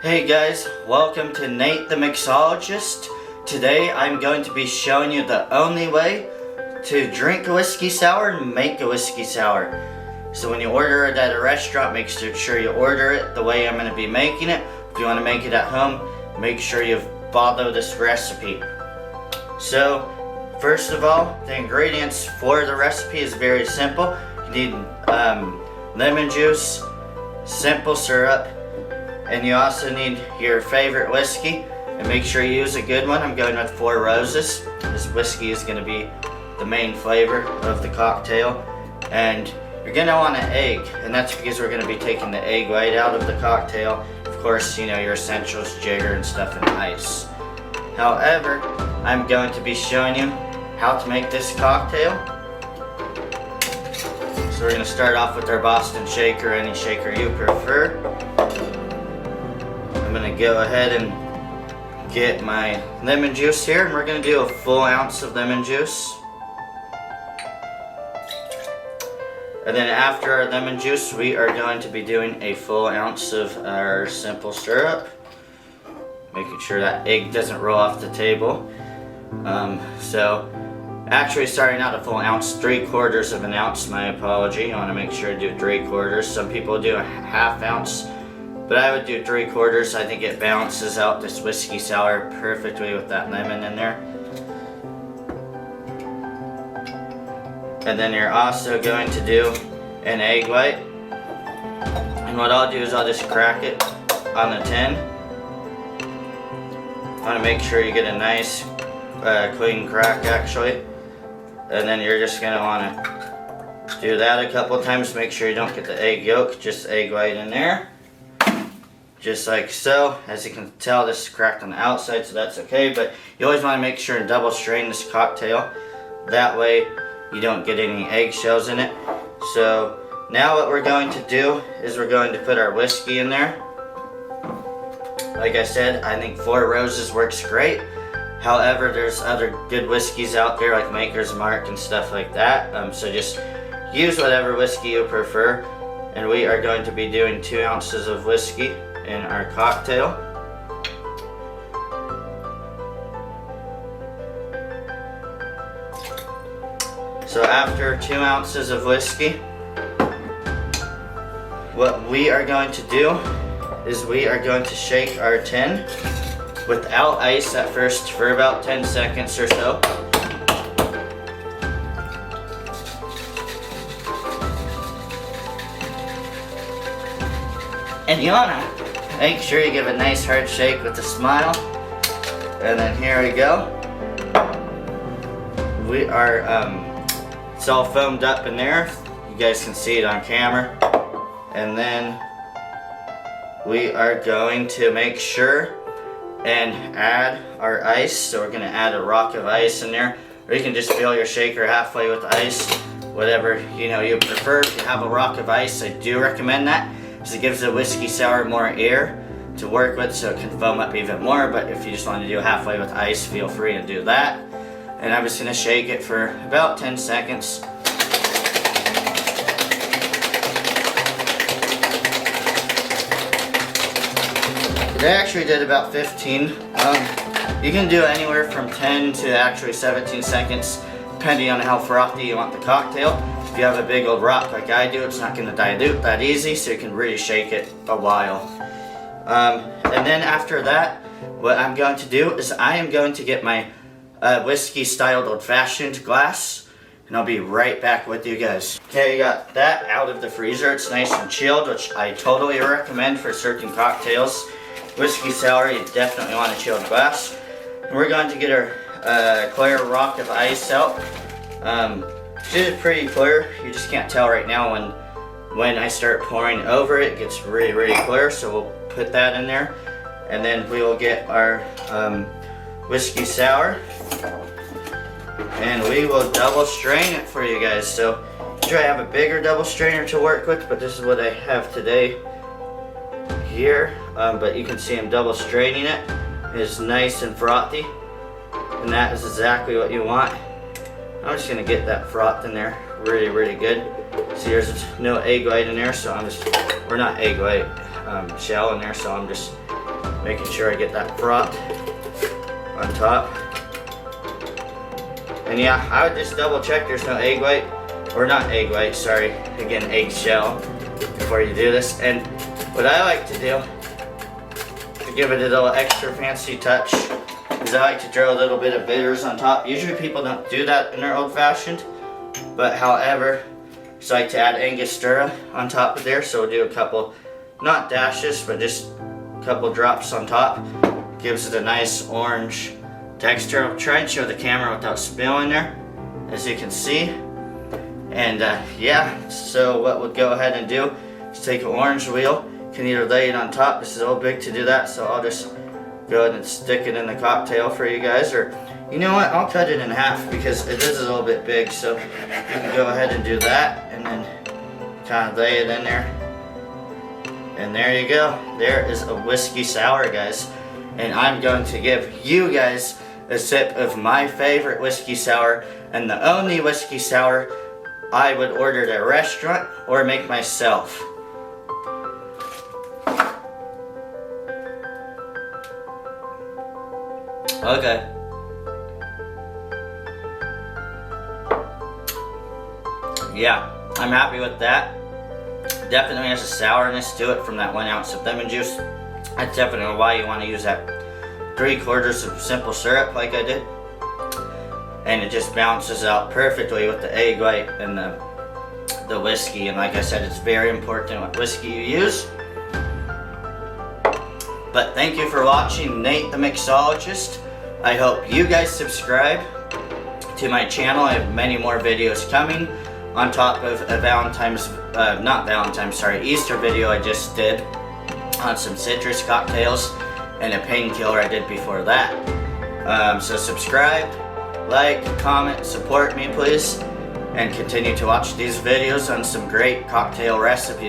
Hey guys, welcome to Nate the Mixologist. Today I'm going to be showing you the only way to drink a whiskey sour and make a whiskey sour. So when you order it at a restaurant, make sure you order it the way I'm going to be making it. If you want to make it at home, make sure you follow this recipe. So first of all, the ingredients for the recipe is very simple. You need lemon juice, simple syrup, and you also need your favorite whiskey, and make sure you use a good one. I'm going with Four Roses. This whiskey is going to be the main flavor of the cocktail. And you're going to want an egg, and that's because we're going to be taking the egg white out of the cocktail. Of course, you know, your essentials, jigger and stuff, and ice. However, I'm going to be showing you how to make this cocktail. So we're going to start off with our Boston shaker, any shaker you prefer. I'm going to go ahead and get my lemon juice here, and we're going to do a full ounce of lemon juice. And then after our lemon juice, we are going to be doing a full ounce of our simple syrup, making sure that egg doesn't roll off the table. So actually starting out a full ounce, 3/4 of an ounce, my apology. You want to make sure to do 3/4. Some people do a half ounce, but I would do 3/4. I think it balances out this whiskey sour perfectly with that lemon in there. And then you're also going to do an egg white. And what I'll do is I'll just crack it on the tin. I want to make sure you get a nice clean crack actually. And then you're just going to want to do that a couple times. Make sure you don't get the egg yolk, just egg white in there. Just like so. As you can tell, this is cracked on the outside, so that's okay. But you always want to make sure and double strain this cocktail. That way you don't get any eggshells in it. So now what we're going to do is we're going to put our whiskey in there. Like I said, I think Four Roses works great. However, there's other good whiskeys out there like Maker's Mark and stuff like that. So just use whatever whiskey you prefer. And we are going to be doing 2 ounces of whiskey in our cocktail. So after 2 ounces of whiskey, what we are going to do is we are going to shake our tin without ice at first for about 10 seconds or so. And you wanna make sure you give a nice hard shake with a smile. And then here we go. We are, it's all foamed up in there. You guys can see it on camera. And then we are going to make sure and add our ice. So we're gonna add a rock of ice in there. Or you can just fill your shaker halfway with ice. Whatever you prefer. If you have a rock of ice, I do recommend that, because it gives the whiskey sour more air to work with, so it can foam up even more. But if you just want to do halfway with ice, feel free to do that. And I'm just going to shake it for about 10 seconds. I actually did about 15. You can do anywhere from 10 to actually 17 seconds, depending on how frothy you want the cocktail. If you have a big old rock like I do, it's not going to dilute that easy, so you can really shake it a while. And then after that, what I'm going to do is I am going to get my whiskey styled old-fashioned glass, and I'll be right back with you guys. Okay, you got that out of the freezer. It's nice and chilled, which I totally recommend for certain cocktails. Whiskey sour, you definitely want a chilled glass. And we're going to get our clear rock of ice out. It is pretty clear. You just can't tell right now when I start pouring over it. It gets really, really clear, so we'll put that in there. And then we will get our whiskey sour, and we will double strain it for you guys. So try to have a bigger double strainer to work with, but this is what I have today here. But you can see I'm double straining it. It's nice and frothy, and that is exactly what you want. I'm just gonna get that froth in there really, really good. See, there's no egg white in there, so we're not egg white shell in there, so I'm just making sure I get that froth on top. And yeah, I would just double check there's no egg white, or not egg white, sorry, again, eggshell before you do this. And what I like to do to give it a little extra fancy touch is I like to throw a little bit of bitters on top. Usually people don't do that in their old fashioned, but however, I just like to add Angostura on top of there. So we'll do a couple, not dashes, but just a couple drops on top. Gives it a nice orange texture. I'll try and show the camera without spilling there, as you can see. And yeah, so what we'll go ahead and do is take an orange wheel. You can either lay it on top. This is a little big to do that, so I'll just go ahead and stick it in the cocktail for you guys. Or you know what, I'll cut it in half because it is a little bit big, so you can go ahead and do that and then kind of lay it in there. And there you go. There is a whiskey sour, guys. And I'm going to give you guys a sip of my favorite whiskey sour, and the only whiskey sour I would order at a restaurant or make myself. Okay. Yeah, I'm happy with that. Definitely has a sourness to it from that 1 ounce of lemon juice. That's definitely why you want to use that 3/4 of simple syrup like I did. And it just balances out perfectly with the egg white and the whiskey. And like I said, it's very important what whiskey you use. But thank you for watching Nate the Mixologist. I hope you guys subscribe to my channel. I have many more videos coming on top of a Easter video I just did on some citrus cocktails and a painkiller I did before that. So subscribe, like, comment, support me please, and continue to watch these videos on some great cocktail recipes.